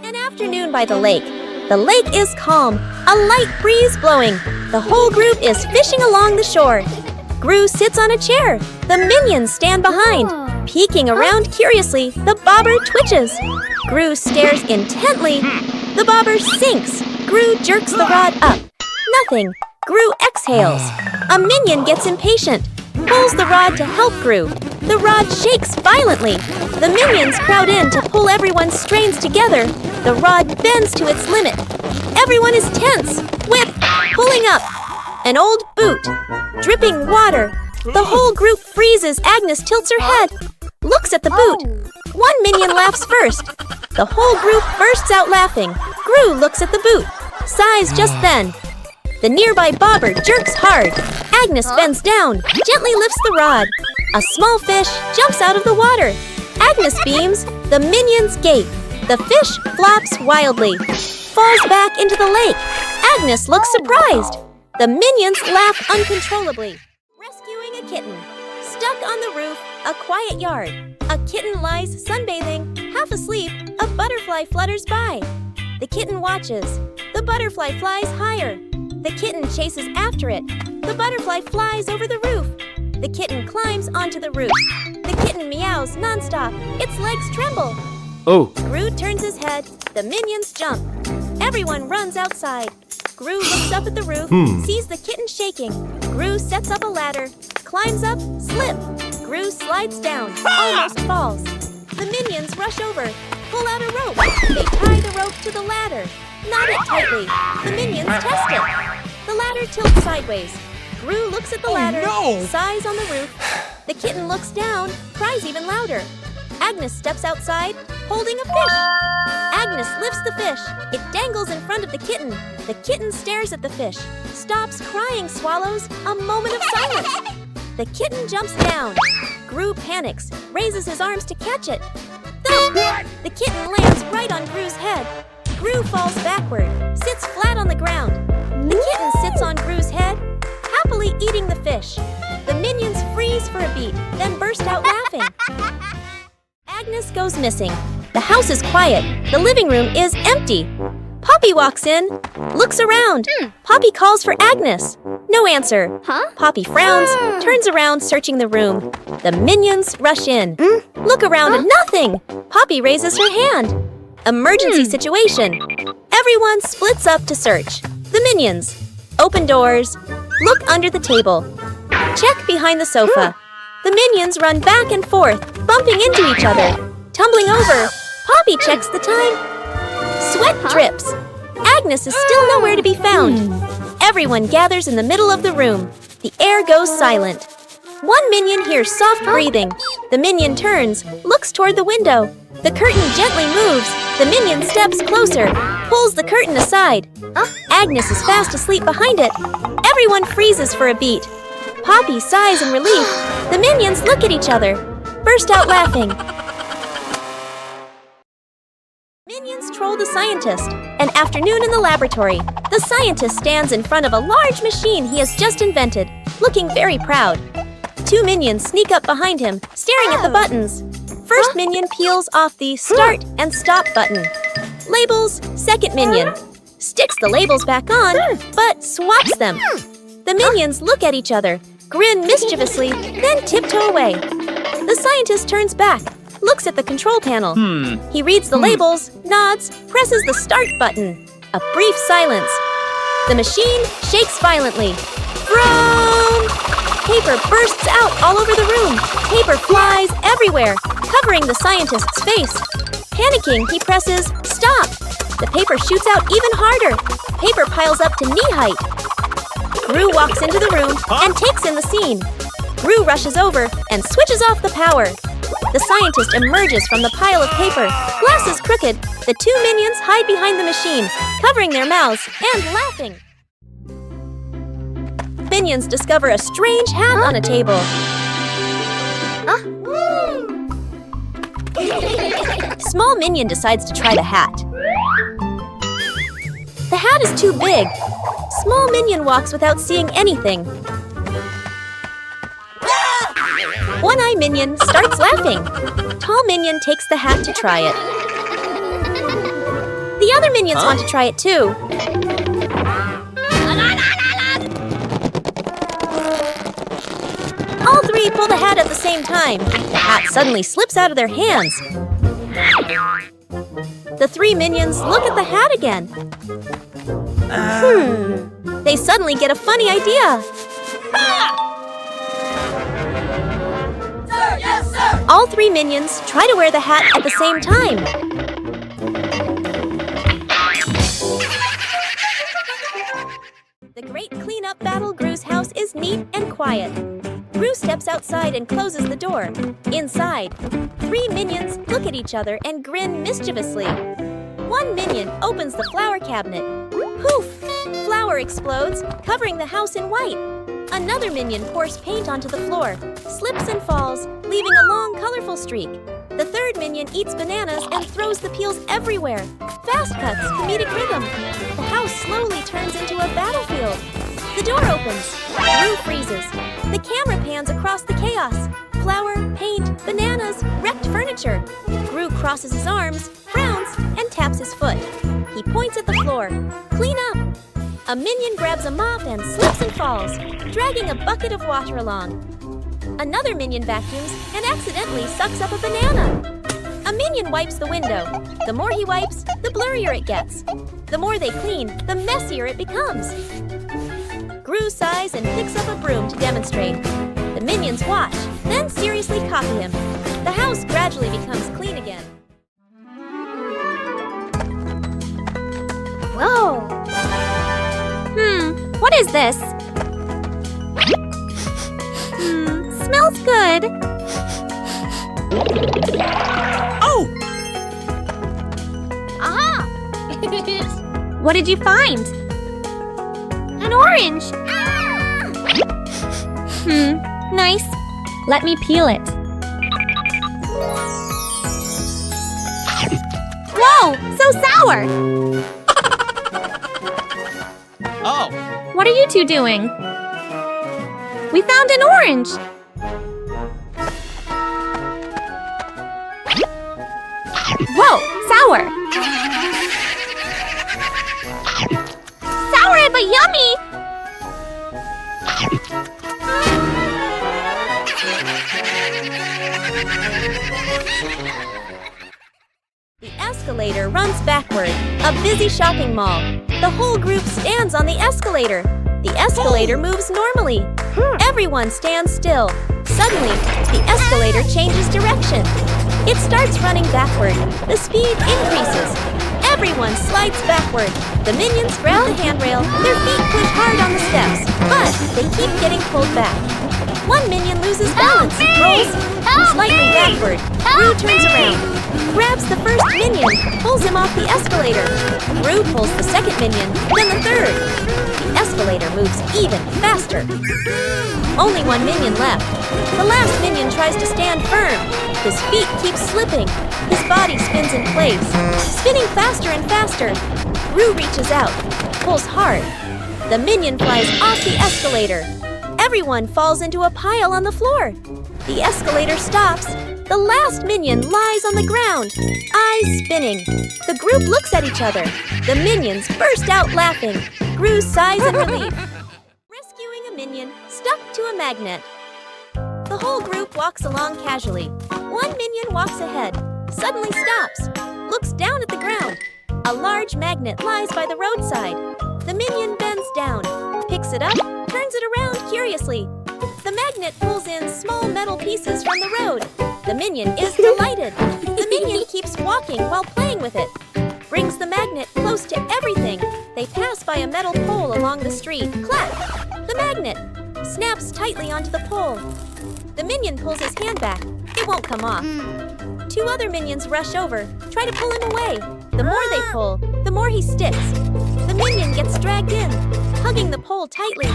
An afternoon by the lake. The lake is calm, a light breeze blowing. The whole group is fishing along the shore. Gru sits on a chair. The minions stand behind. Peeking around curiously, the bobber twitches. Gru stares intently. The bobber sinks. Gru jerks the rod up. Nothing. Gru exhales. A minion gets impatient. Pulls the rod to help Gru. The rod shakes violently. The minions crowd in to pull everyone's strains together. The rod bends to its limit. Everyone is tense. Whip, pulling up. An old boot. Dripping water. The whole group freezes. Agnes tilts her head. Looks at the boot. One minion laughs first. The whole group bursts out laughing. Gru looks at the boot. Sighs just then. The nearby bobber jerks hard. Agnes bends down, gently lifts the rod. A small fish jumps out of the water. Agnes beams. The minions gape. The fish flaps wildly. Falls back into the lake. Agnes looks surprised. The minions laugh uncontrollably. Rescuing a kitten. Stuck on the roof, a quiet yard. A kitten lies sunbathing, half asleep. A butterfly flutters by. The kitten watches. The butterfly flies higher. The kitten chases after it. The butterfly flies over the roof. The kitten climbs onto the roof. The kitten meows nonstop. Its legs tremble. Oh. Gru turns his head. The minions jump. Everyone runs outside. Gru looks up at the roof, sees the kitten shaking. Gru sets up a ladder, climbs up, slip. Gru slides down, almost falls. The minions rush over, pull out a rope. They tie the rope to the ladder, knot it tightly. The minions test it. The ladder tilts sideways. Gru looks at the ladder, sighs on the roof. The kitten looks down, cries even louder. Agnes steps outside, holding a fish. Agnes lifts the fish. It dangles in front of the kitten. The kitten stares at the fish. Stops crying, swallows. A moment of silence. The kitten jumps down. Gru panics, raises his arms to catch it. Thump! The kitten lands right on Gru's head. Gru falls backward, sits flat on the ground. The kitten sits on Gru's head, happily eating the fish. The minions freeze for a beat, then burst out laughing. Agnes goes missing. The house is quiet. The living room is empty. Poppy walks in, looks around. Poppy calls for Agnes. No answer. Poppy frowns, turns around, searching the room. The minions rush in. Look around, nothing. Poppy raises her hand. Emergency situation. Everyone splits up to search. The minions. Open doors. Look under the table. Check behind the sofa. The minions run back and forth, bumping into each other. Tumbling over, Poppy checks the time. Sweat drips. Agnes is still nowhere to be found. Everyone gathers in the middle of the room. The air goes silent. One minion hears soft breathing. The minion turns, looks toward the window. The curtain gently moves. The minion steps closer, pulls the curtain aside. Agnes is fast asleep behind it. Everyone freezes for a beat. Poppy sighs in relief. The minions look at each other, burst out laughing. Minions troll the scientist. An afternoon in the laboratory. The scientist stands in front of a large machine he has just invented, looking very proud. Two minions sneak up behind him, staring at the buttons. First minion peels off the start and stop button. Labels, second minion. Sticks the labels back on, but swaps them. The minions look at each other, grin mischievously, then tiptoe away. The scientist turns back, looks at the control panel. He reads the labels, nods, presses the start button. A brief silence. The machine shakes violently. Vroom! Paper bursts out all over the room. Paper flies everywhere, covering the scientist's face. Panicking, he presses stop. The paper shoots out even harder. Paper piles up to knee height. Gru walks into the room and takes in the scene. Gru rushes over and switches off the power. The scientist emerges from the pile of paper, glasses crooked. The two minions hide behind the machine, covering their mouths and laughing. Minions discover a strange hat on a table. Small minion decides to try the hat. The hat is too big. Small minion walks without seeing anything. One-eye minion starts laughing. Tall minion takes the hat to try it. The other minions want to try it too. All three pull the hat at the same time. The hat suddenly slips out of their hands. The three minions look at the hat again. They suddenly get a funny idea. Sir, yes, sir! All three minions try to wear the hat at the same time. The great cleanup battle Gru's house is neat and quiet. Gru steps outside and closes the door. Inside, three minions look at each other and grin mischievously. One minion opens the flower cabinet. Poof! Flour explodes, covering the house in white. Another minion pours paint onto the floor, slips and falls, leaving a long, colorful streak. The third minion eats bananas and throws the peels everywhere. Fast cuts, comedic rhythm. The house slowly turns into a battlefield. The door opens. Gru freezes. The camera pans across the chaos. Flour, paint, bananas, wrecked furniture. Gru crosses his arms, frowns, and taps his foot. He points at the floor. Clean up! A minion grabs a mop and slips and falls, dragging a bucket of water along. Another minion vacuums and accidentally sucks up a banana. A minion wipes the window. The more he wipes, the blurrier it gets. The more they clean, the messier it becomes. Gru sighs and picks up a broom to demonstrate. The minions watch, then seriously copy him. The house gradually becomes clean again. Whoa! What is this? Smells good. Oh! Aha! What did you find? An orange. Nice. Let me peel it. Whoa, so sour. Oh! What are you two doing? We found an orange. Whoa, sour. Sour but yummy. The escalator runs backward, a busy shopping mall. The whole group stands on the escalator. The escalator moves normally. Everyone stands still. Suddenly, the escalator changes direction. It starts running backward. The speed increases. Everyone slides backward. The minions grab the handrail. Their feet push hard on the steps, but they keep getting pulled back. One minion loses balance, rolls slightly backward. Gru turns around, grabs the first minion, pulls him off the escalator. Gru pulls the second minion, then the third. The escalator moves even faster. Only one minion left. The last minion tries to stand firm. His feet keep slipping. His body spins in place, spinning faster and faster. Gru reaches out, pulls hard. The minion flies off the escalator. Everyone falls into a pile on the floor. The escalator stops. The last minion lies on the ground, eyes spinning. The group looks at each other. The minions burst out laughing. Gru sighs in relief. Rescuing a minion stuck to a magnet. The whole group walks along casually. One minion walks ahead, suddenly stops, looks down at the ground. A large magnet lies by the roadside. The minion bends down, picks it up, turns it around curiously. The magnet pulls in small metal pieces from the road. The minion is delighted. The minion keeps walking while playing with it. Brings the magnet close to everything. They pass by a metal pole along the street. Clap! The magnet snaps tightly onto the pole. The minion pulls his hand back. It won't come off. Two other minions rush over, try to pull him away. The more they pull, the more he sticks. The minion gets dragged in, hugging the pole tightly,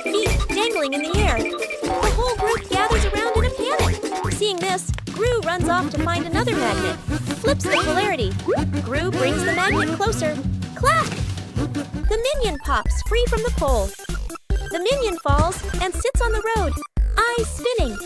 feet dangling in the air. The whole group gathers around in a panic. Seeing this, Gru runs off to find another magnet, flips the polarity. Gru brings the magnet closer. Clack! The minion pops free from the pole. The minion falls and sits on the road, eyes spinning.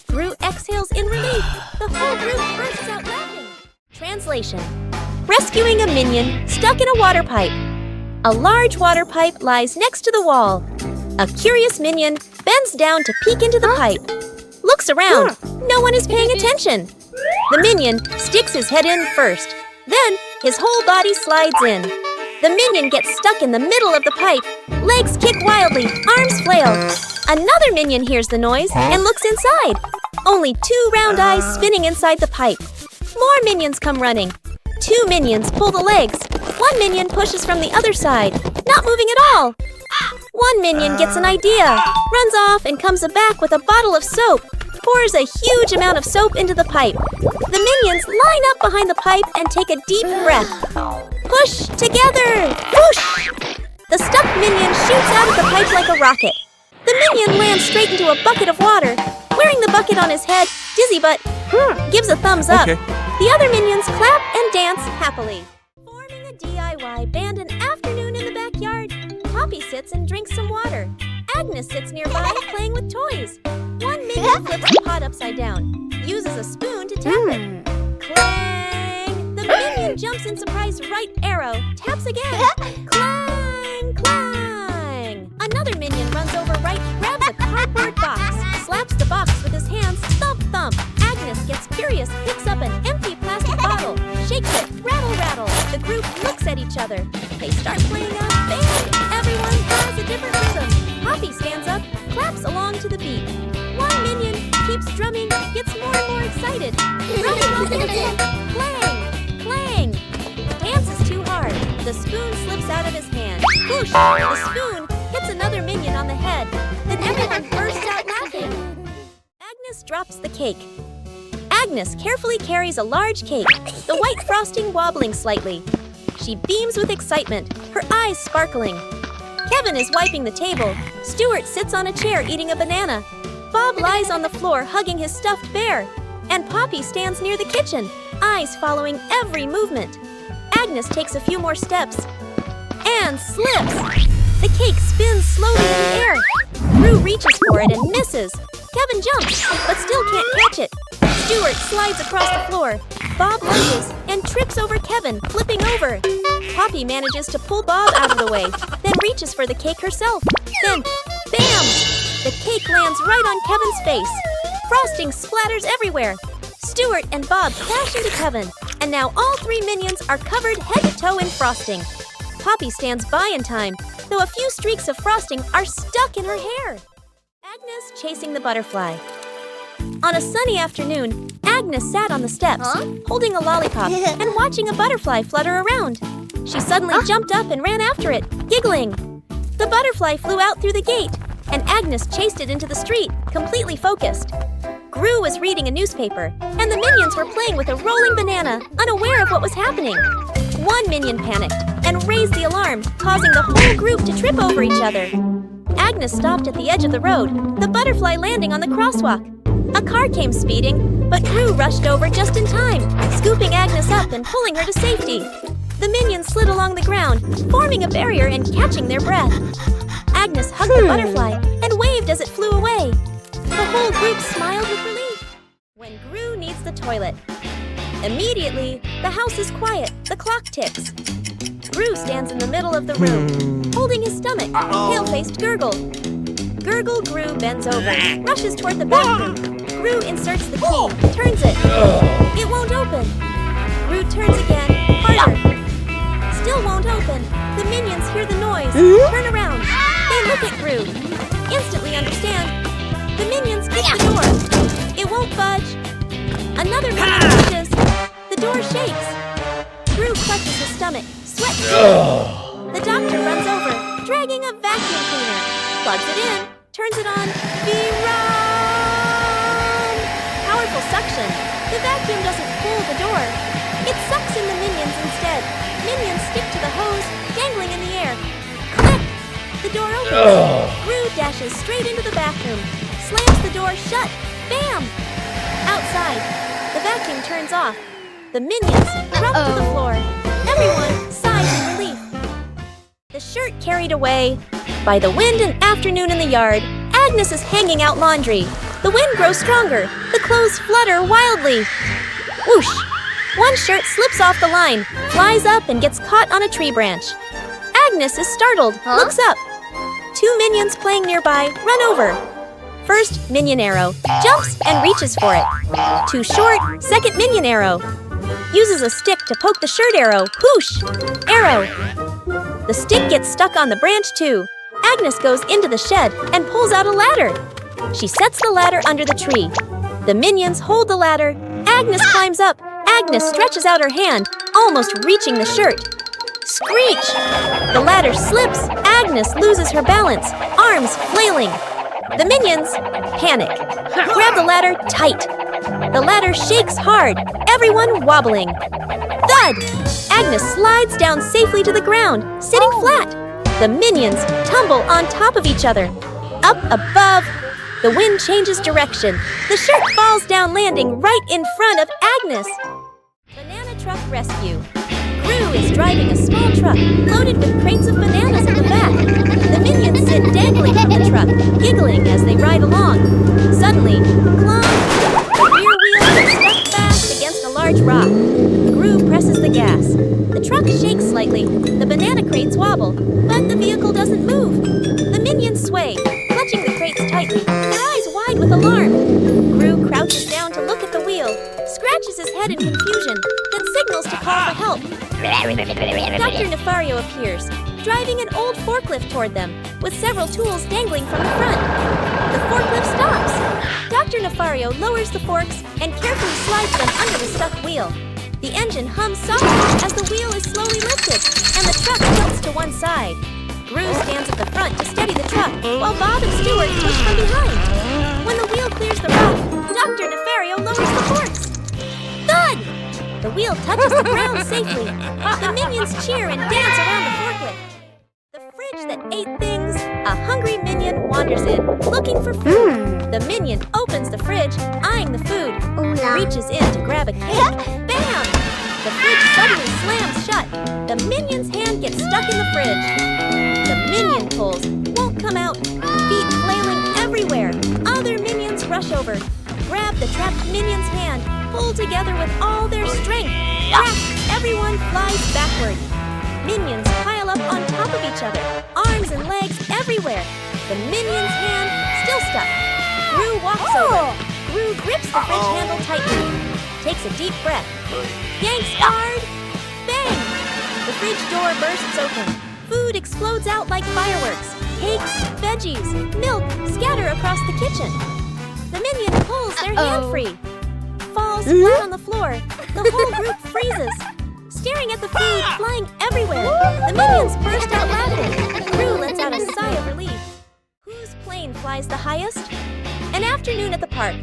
Gru exhales in relief. The whole group bursts out laughing. Translation: rescuing a minion stuck in a water pipe. A large water pipe lies next to the wall. A curious minion bends down to peek into the pipe. Looks around. No one is paying attention. The minion sticks his head in first. Then his whole body slides in. The minion gets stuck in the middle of the pipe. Legs kick wildly, arms flail. Another minion hears the noise and looks inside. Only 2 round eyes spinning inside the pipe. More minions come running. 2 minions pull the legs. 1 minion pushes from the other side, not moving at all. 1 minion gets an idea, runs off and comes back with a bottle of soap, pours a huge amount of soap into the pipe. The minions line up behind the pipe and take a deep breath. Push together! Whoosh! The stuck minion shoots out of the pipe like a rocket. The minion lands straight into a bucket of water. Wearing the bucket on his head, Dizzy Butt gives a thumbs up. Okay. The other minions clap and dance happily. Forming a DIY band an afternoon in the backyard. Poppy sits and drinks some water. Agnes sits nearby playing with toys. 1 minion flips the pot upside down, uses a spoon to tap it. Clang! The minion jumps in surprise right arrow, taps again. Clang! Clang! Another minion runs over right, grabs a cardboard box, slaps the box with his hands, thump thump. Agnes gets curious, picks up an empty plastic bottle, shakes it, rattle rattle. The group looks at each other. They start playing a band. Everyone has a different rhythm. Poppy stands up, claps along to the beat. 1 minion keeps drumming, gets more and more excited. Drumming while dancing. Clang! Clang! Dance is too hard. The spoon slips out of his hand. Whoosh! The spoon hits another minion on the head. Then everyone bursts out laughing. Agnes drops the cake. Agnes carefully carries a large cake, the white frosting wobbling slightly. She beams with excitement, her eyes sparkling. Kevin is wiping the table. Stuart sits on a chair eating a banana. Bob lies on the floor hugging his stuffed bear. And Poppy stands near the kitchen, eyes following every movement. Agnes takes a few more steps and slips. The cake spins slowly in the air. Rue reaches for it and misses. Kevin jumps, but still can't catch it. Stuart slides across the floor. Bob lunges and trips over Kevin, flipping over. Poppy manages to pull Bob out of the way, then reaches for the cake herself. Then, bam! The cake lands right on Kevin's face. Frosting splatters everywhere. Stuart and Bob crash into Kevin, and now all 3 minions are covered head to toe in frosting. Poppy stands by in time, though a few streaks of frosting are stuck in her hair. Agnes chasing the butterfly. On a sunny afternoon, Agnes sat on the steps, holding a lollipop and watching a butterfly flutter around. She suddenly jumped up and ran after it, giggling. The butterfly flew out through the gate, and Agnes chased it into the street, completely focused. Gru was reading a newspaper, and the minions were playing with a rolling banana, unaware of what was happening. 1 minion panicked and raised the alarm, causing the whole group to trip over each other. Agnes stopped at the edge of the road, the butterfly landing on the crosswalk. A car came speeding, but Gru rushed over just in time, scooping Agnes up and pulling her to safety. The minions slid along the ground, forming a barrier and catching their breath. Agnes hugged the butterfly and waved as it flew away. The whole group smiled with relief. When Gru needs the toilet. Immediately, the house is quiet, the clock ticks. Gru stands in the middle of the room, holding his stomach, pale-faced Gurgle. Gurgle Gru bends over, rushes toward the bathroom. Gru inserts the key, turns it. It won't open. Gru turns again, harder. Still won't open. The minions hear the noise, turn around. They look at Gru, instantly understand. The minions kick the door. It won't budge. Another minion pushes. The door shakes. Gru clutches his stomach, sweat dripping. The doctor runs over, dragging a vacuum cleaner. Plugs it in, turns it on. Run! Powerful suction. The vacuum doesn't pull the door. It sucks in the minions instead. Minions stick to the hose, dangling in the air. Click! The door opens. Gru dashes straight into the bathroom, slams the door shut. Bam! Outside, the vacuum turns off. The minions drop to the floor. Everyone sighs in relief. The shirt carried away. By the wind and afternoon in the yard, Agnes is hanging out laundry. The wind grows stronger. The clothes flutter wildly. Whoosh! One shirt slips off the line, flies up, and gets caught on a tree branch. Agnes is startled, looks up. Two minions playing nearby run over. First minion arrow jumps and reaches for it. Too short, second minion arrow. Uses a stick to poke the shirt arrow. Whoosh! Arrow. The stick gets stuck on the branch too. Agnes goes into the shed and pulls out a ladder. She sets the ladder under the tree. The minions hold the ladder. Agnes climbs up. Agnes stretches out her hand, almost reaching the shirt. Screech! The ladder slips. Agnes loses her balance, arms flailing. The minions panic. Grab the ladder tight. The ladder shakes hard, everyone wobbling. Thud! Agnes slides down safely to the ground, sitting flat. The minions tumble on top of each other. Up above, the wind changes direction. The shirt falls down, landing right in front of Agnes. Banana Truck Rescue. Gru is driving a small truck loaded with crates of bananas in the back. The minions sit dangling from the truck, giggling as they ride along. Suddenly, clunk! The rear wheel gets stuck fast against a large rock. Gru presses the gas. The truck shakes slightly. The banana crates wobble, but the vehicle doesn't move. The minions sway, clutching the crates tightly, their eyes wide with alarm. Gru crouches down to look at the wheel, scratches his head in confusion, then signals to call for help. Dr. Nefario appears, driving an old forklift toward them, with several tools dangling from the front. The forklift stops. Dr. Nefario lowers the forks and carefully slides them under the stuck wheel. The engine hums softly as the wheel is slowly lifted, and the truck tilts to one side. Gru stands at the front to steady the truck, while Bob and Stuart push from behind. When the wheel clears the rock, Dr. Nefario lowers the forks. Thud! The wheel touches the ground safely. The minions cheer and dance around the forklift. The fridge that ate things, a hungry minion wanders in, looking for food. The minion opens the fridge, eyeing the food, reaches in to grab a cake. Bam! The fridge suddenly slams shut. The minion's hand gets stuck in the fridge. The minion pulls, won't come out, feet flailing everywhere. Other minions rush over, grab the trapped minion's hand, pull together with all their strength. Crack! Everyone flies backward. Minions pile up on top of each other, arms and legs everywhere. The minion's hand still stuck. Gru walks over. Gru grips the fridge handle tightly, takes a deep breath, yanks hard. Bang! The fridge door bursts open. Food explodes out like fireworks. Cakes, veggies, milk scatter across the kitchen. The minion pulls their hand free, falls flat on the floor. The whole group freezes, staring at the food flying everywhere. The minions burst out laughing. Gru lets out a sigh of relief. Whose plane flies the highest? An afternoon at the park.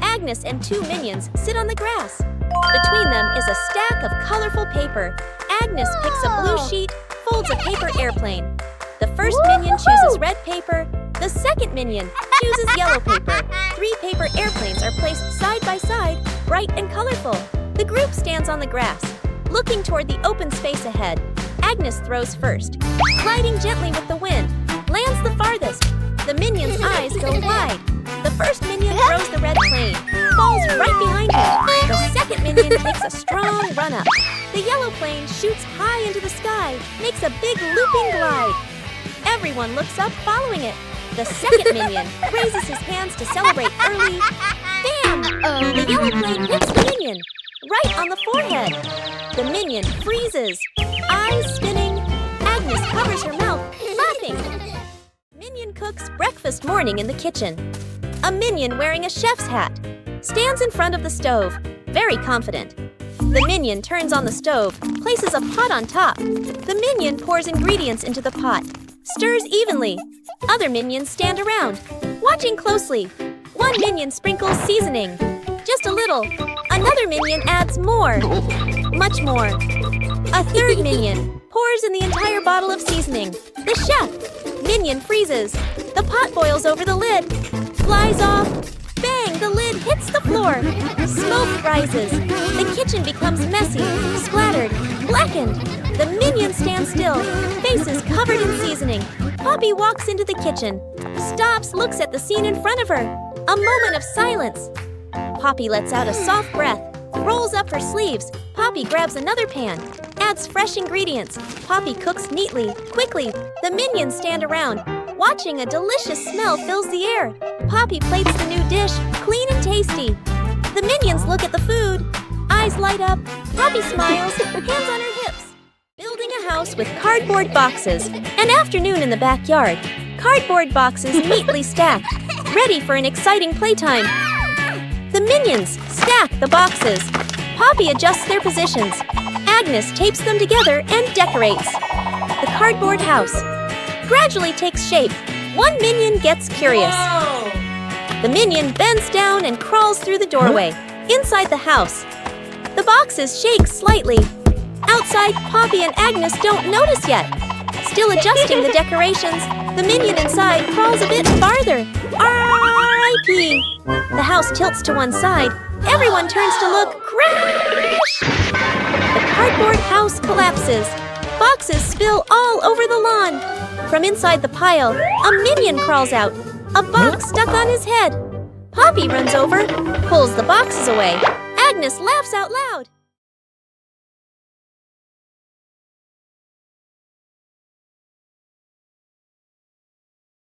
Agnes and two minions sit on the grass. Between them is a stack of colorful paper. Agnes picks a blue sheet, folds a paper airplane. The first minion chooses red paper. The second minion chooses yellow paper. 3 paper airplanes are placed side by side, bright and colorful. The group stands on the grass, looking toward the open space ahead. Agnes throws first, gliding gently with the wind, lands the farthest. The minion's eyes go wide. The first minion throws the red plane, falls right behind him. The second minion takes a strong run up. The yellow plane shoots high into the sky, makes a big looping glide. Everyone looks up following it. The second minion raises his hands to celebrate early. Bam! The yellow plane hits the minion, right on the forehead. The minion freezes, eyes spinning. Agnes covers her mouth, laughing. Minion cooks breakfast morning in the kitchen. A minion wearing a chef's hat stands in front of the stove, very confident. The minion turns on the stove, places a pot on top. The minion pours ingredients into the pot, stirs evenly. Other minions stand around, watching closely. One minion sprinkles seasoning, just a little. Another minion adds more, much more. A third minion pours in the entire bottle of seasoning. The chef minion freezes. The pot boils over the lid, flies off. Bang! The lid hits the floor. Smoke rises. The kitchen becomes messy, splattered, blackened. The minion stands still, faces covered in seasoning. Poppy walks into the kitchen, stops, looks at the scene in front of her. A moment of silence. Poppy lets out a soft breath, rolls up her sleeves. Poppy grabs another pan, adds fresh ingredients. Poppy cooks neatly, quickly. The minions stand around. Watching a delicious smell fills the air. Poppy plates the new dish, clean and tasty. The minions look at the food. Eyes light up. Poppy smiles, hands on her hips. Building a house with cardboard boxes. An afternoon in the backyard. Cardboard boxes neatly stacked, ready for an exciting playtime. The minions stack the boxes. Poppy adjusts their positions. Agnes tapes them together and decorates. The cardboard house gradually takes shape. One minion gets curious. The minion bends down and crawls through the doorway. Inside the house, the boxes shake slightly. Outside, Poppy and Agnes don't notice yet. Still adjusting the decorations, the minion inside crawls a bit farther. R.I.P. The house tilts to one side. Everyone turns to look. Crash! The cardboard house collapses. Boxes spill all over the lawn. From inside the pile, a minion crawls out. A box stuck on his head. Poppy runs over, pulls the boxes away. Agnes laughs out loud.